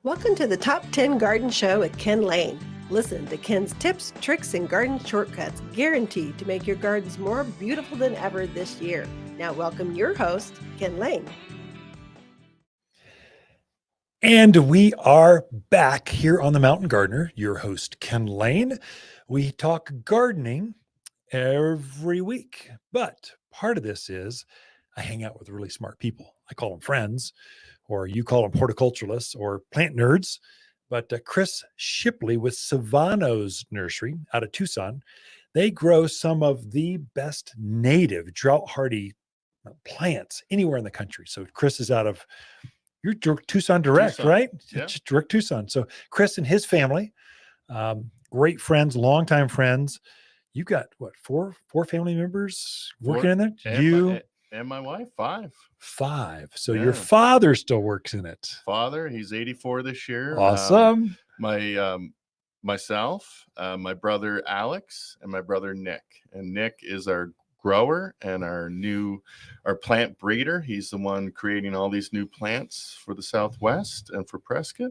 Welcome to the Top 10 Garden Show with Ken Lain. Listen to Ken's tips, tricks, and garden shortcuts guaranteed to make your gardens more beautiful than ever this year. Now welcome your host, Ken Lain. And we are back here on The Mountain Gardener, your host, Ken Lain. We talk gardening every week, but part of this is I hang out with really smart people. I call them friends, or you call them horticulturalists or plant nerds. But Chris Shipley with Civano's Nursery out of Tucson, they grow some of the best native drought-hardy plants anywhere in the country. So Chris is out of you're Tucson Direct, Tucson. right? Yeah. Just Direct Tucson. So Chris and his family, great friends, longtime friends. You got what, four family members working in there? And my wife, five. So Yeah. your father still works in it. Father, he's 84 this year. Awesome. Myself, my brother Alex, and my brother Nick. And Nick is our grower and our plant breeder. He's the one creating all these new plants for the Southwest and for Prescott.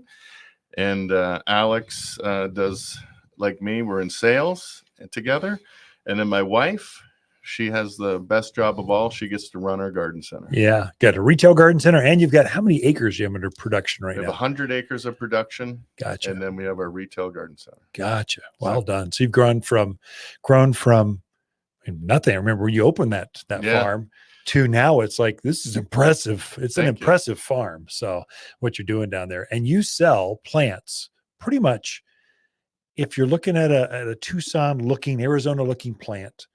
And Alex does, like me, we're in sales together. And then my wife, she has the best job of all. She gets to run our garden center. Yeah. Got a retail garden center, and you've got how many acres you have under production right now? We have 100 acres of production. Gotcha. And then we have our retail garden center. Gotcha. Well done. So you've grown from nothing. I remember when you opened that farm to now it's like, this is impressive. It's an impressive farm. So what you're doing down there, and you sell plants pretty much. If you're looking at a Tucson looking, Arizona looking plant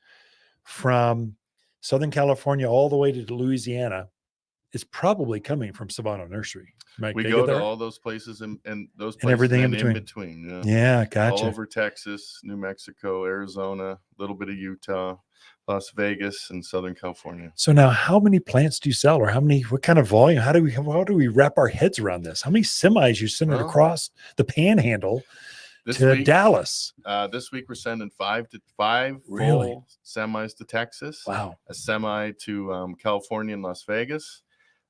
from Southern California all the way to Louisiana, it's probably coming from Civano Nursery. We go to all those places and those places and everything in between. between. Yeah, gotcha. All over Texas, New Mexico, Arizona, a little bit of Utah, Las Vegas, and Southern California. So now, how many plants do you sell, or what kind of volume? How do we wrap our heads around this? How many semis you sending across the Panhandle to Dallas? This week we're sending five Really? full semis to Texas. Wow. A semi to California and Las Vegas.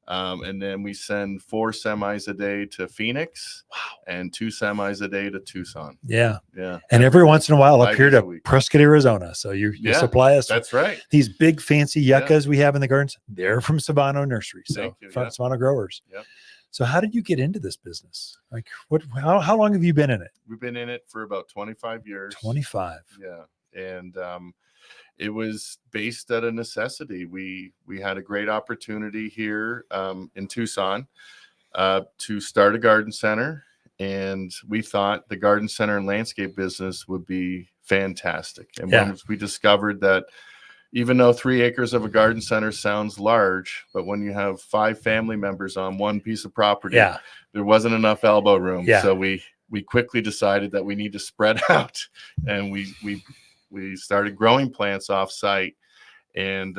And then we send 4 semis a day to Phoenix. Wow. And 2 semis a day to Tucson. Yeah. Yeah. And every once in a while up here to Prescott, Arizona. So you supply us. That's right. These big fancy yuccas we have in the gardens, they're from Civano Nursery. So from Civano Growers. Yep. So how did you get into this business? Like how long have you been in it? We've been in it for about 25 years. 25. Yeah. And it was based at a necessity. We had a great opportunity here in Tucson to start a garden center. And we thought the garden center and landscape business would be fantastic. And once we discovered that, even though 3 acres of a garden center sounds large, but when you have 5 family members on one piece of property, there wasn't enough elbow room. So we quickly decided that we need to spread out, and we started growing plants off site, and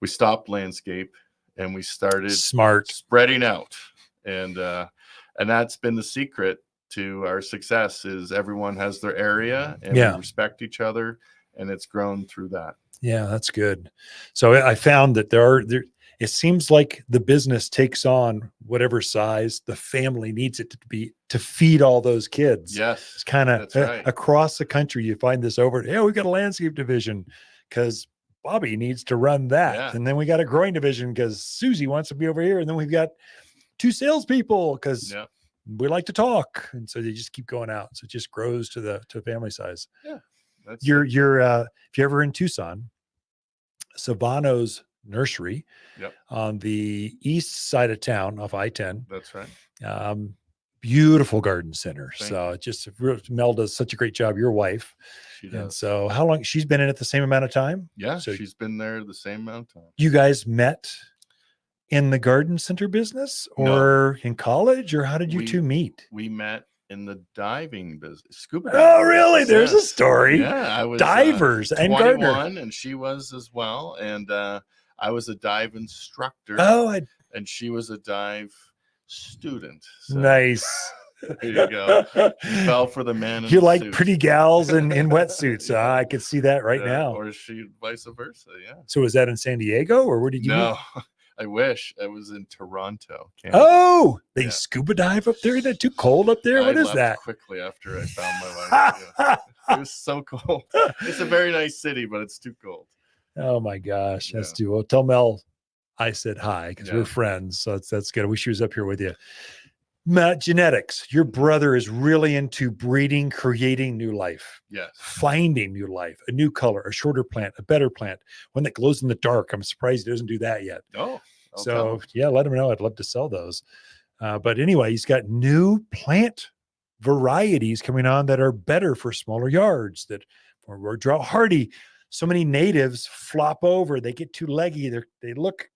we stopped landscape, and we started spreading out, and that's been the secret to our success. Is everyone has their area, and we respect each other, and it's grown through that. Yeah, that's good. So I found that it seems like the business takes on whatever size the family needs it to be to feed all those kids. Yes. It's kind of across the country. You find this we've got a landscape division because Bobby needs to run that. Yeah. And then we got a growing division because Susie wants to be over here. And then we've got 2 salespeople because we like to talk. And so they just keep going out. So it just grows to family size. Yeah. If you're ever in Tucson, Civano's Nursery on the east side of town off I-10. That's right. Beautiful garden center. Mel does such a great job. Your wife. She does. And so how long she's been in it? The same amount of time? Yeah. So she's been there the same amount of time. You guys met in the garden center business or in college, or how did you two meet? We met in the diving business, scuba diving. Oh, really? There's a story. Yeah, I was divers and gardener, and she was as well. And I was a dive instructor. And she was a dive student. So. Nice. There you go. You fell for the man. You like pretty gals in wetsuits. I could see that right now. Or vice versa. Yeah. So was that in San Diego, or where did you? No, I wish. I was in Toronto, Canada. Oh, they Yeah. scuba dive up there? Is it too cold up there? What I is left that? quickly after I found my wife. Yeah. It was so cold. It's a very nice city, but it's too cold. Oh my gosh, that's Yeah. too well. Tell Mel I said hi because Yeah. we're friends. So that's good. I wish she was up here with you. Matt, genetics. Your brother is really into breeding, creating new life, Yes. finding new life, a new color, a shorter plant, a better plant, one that glows in the dark. I'm surprised he doesn't do that yet. Oh, I'll tell So him. yeah, let him know. I'd love to sell those. But anyway, he's got new plant varieties coming on that are better for smaller yards, that are drought hardy. So many natives flop over. They get too leggy. They look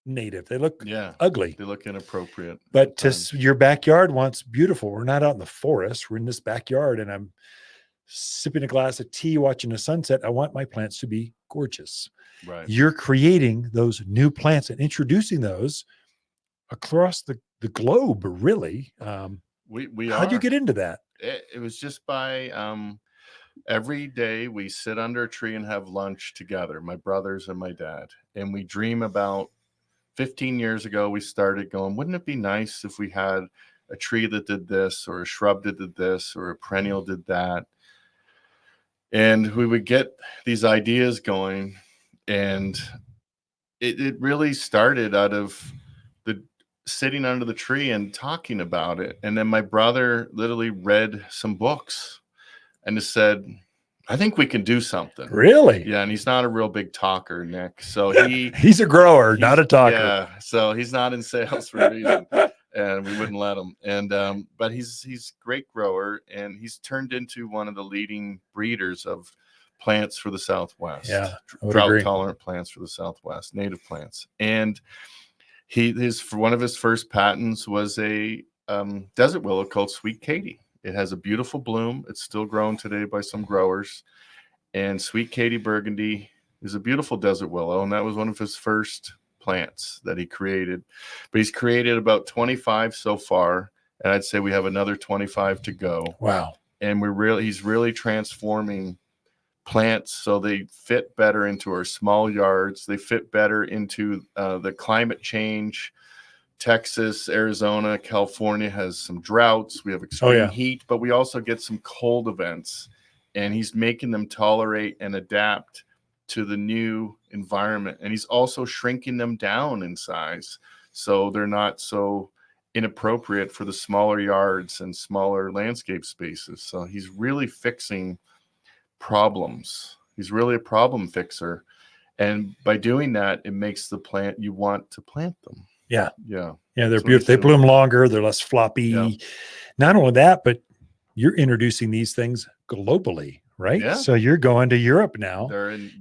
native. They look ugly. They look inappropriate. But your backyard wants beautiful. We're not out in the forest. We're in this backyard, and I'm sipping a glass of tea, watching the sunset. I want my plants to be gorgeous. Right. You're creating those new plants and introducing those across the globe, really. How'd you get into that? It was just by every day we sit under a tree and have lunch together, my brothers and my dad, and we dream about 15 years ago. We started going, wouldn't it be nice if we had a tree that did this, or a shrub that did this, or a perennial did that? And we would get these ideas going, and it really started out of the sitting under the tree and talking about it. And then my brother literally read some books and just said, I think we can do something. Really? Yeah. And he's not a real big talker, Nick. So he's a grower, not a talker. Yeah. So he's not in sales for a reason. And we wouldn't let him. And but he's a great grower, and he's turned into one of the leading breeders of plants for the Southwest. Yeah, drought tolerant plants for the Southwest, native plants. And for one of his first patents was a desert willow called Sweet Katie. It has a beautiful bloom. It's still grown today by some growers. And Sweet Katie Burgundy is a beautiful desert willow, and that was one of his first plants that he created. But he's created about 25 so far, and I'd say we have another 25 to go. Wow. And he's really transforming plants so they fit better into our small yards. They fit better into the climate change. Texas, Arizona, California has some droughts. We have extreme heat, but we also get some cold events, and he's making them tolerate and adapt to the new environment. And he's also shrinking them down in size, so they're not so inappropriate for the smaller yards and smaller landscape spaces. So he's really fixing problems. He's really a problem fixer. And by doing that, it makes the plant you want to plant them. Yeah. Yeah. They're beautiful. They bloom longer. They're less floppy. Yeah. Not only that, but you're introducing these things globally, right? Yeah. So you're going to Europe now,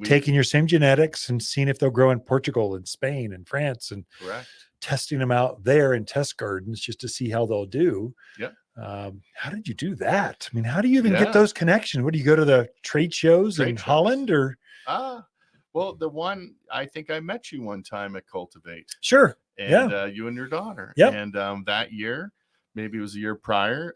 taking your same genetics and seeing if they'll grow in Portugal and Spain and France, and testing them out there in test gardens just to see how they'll do. Yeah. How did you do that? I mean, how do you even get those connections? What do you go to the trade shows in Holland, or? Well, the one, I think I met you one time at Cultivate. Sure. And you and your daughter. Yep. And that year, maybe it was a year prior,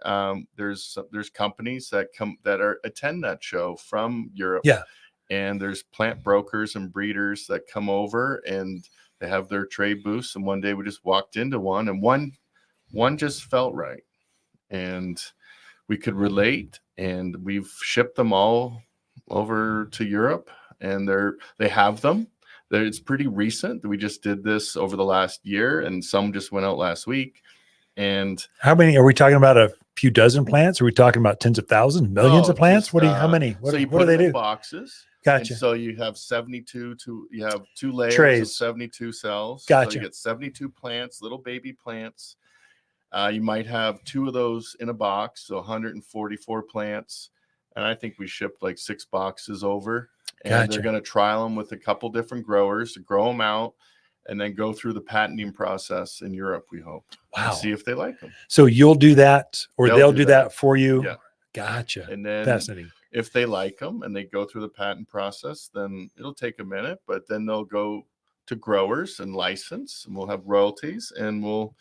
there's companies that attend that show from Europe. Yeah. And there's plant brokers and breeders that come over, and they have their trade booths. And one day we just walked into one, and one just felt right. And we could relate, and we've shipped them all over to Europe, and they have them. It's pretty recent. We just did this over the last year, and some just went out last week. And how many are we talking about? A few dozen plants? Are we talking about tens of thousands, millions of plants? How many? So you put them in boxes. Gotcha. And so you have 72 you have 2 layers of 72 cells. Gotcha. So you get 72 plants, little baby plants. You might have 2 of those in a box, so 144 plants. And I think we shipped like 6 boxes over. And they're going to trial them with a couple different growers to grow them out, and then go through the patenting process in Europe, we hope. Wow. And see if they like them. So you'll do that, or they'll do that for you? Yeah. Gotcha. And then fascinating. If they like them and they go through the patent process, then it'll take a minute, but then they'll go to growers and license, and we'll have royalties, and we'll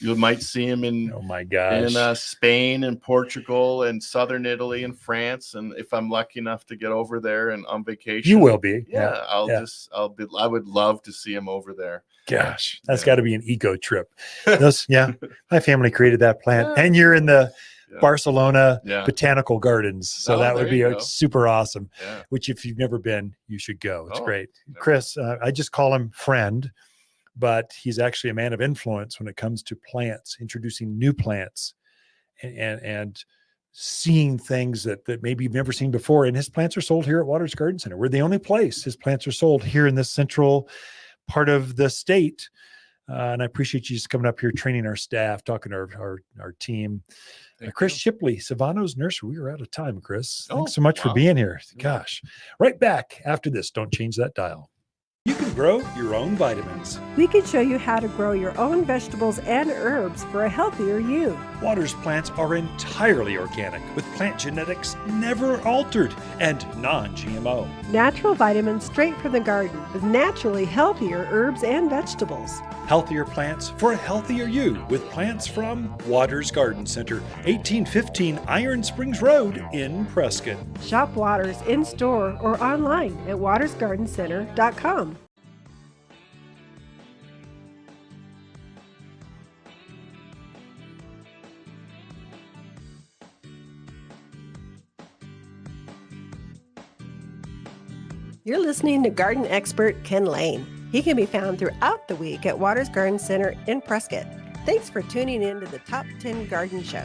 You might see them Oh my gosh. in Spain and Portugal and southern Italy and France. And if I'm lucky enough to get over there and on vacation, You will be. Yeah, I would love to see them over there. Gosh, that's got to be an eco trip. My family created that plant, and you're in the Barcelona botanical gardens, so that would be super awesome. Which, if you've never been, you should go. It's great. Chris, I just call him friend, but he's actually a man of influence when it comes to plants, introducing new plants, and seeing things that maybe you've never seen before. And his plants are sold here at Waters Garden Center. We're the only place his plants are sold here in this central part of the state. And I appreciate you just coming up here, training our staff, talking to our team. Chris Shipley, Civano's Nursery. We are out of time, Chris. Thanks so much for being here. Gosh. Right back after this. Don't change that dial. You can grow your own vitamins. We can show you how to grow your own vegetables and herbs for a healthier you. Waters plants are entirely organic, with plant genetics never altered and non-GMO. Natural vitamins straight from the garden with naturally healthier herbs and vegetables. Healthier plants for a healthier you, with plants from Waters Garden Center, 1815 Iron Springs Road in Prescott. Shop Waters in store or online at watersgardencenter.com. You're listening to garden expert Ken Lain. He can be found throughout the week at Waters Garden Center in Prescott. Thanks for tuning in to the Top 10 Garden Show.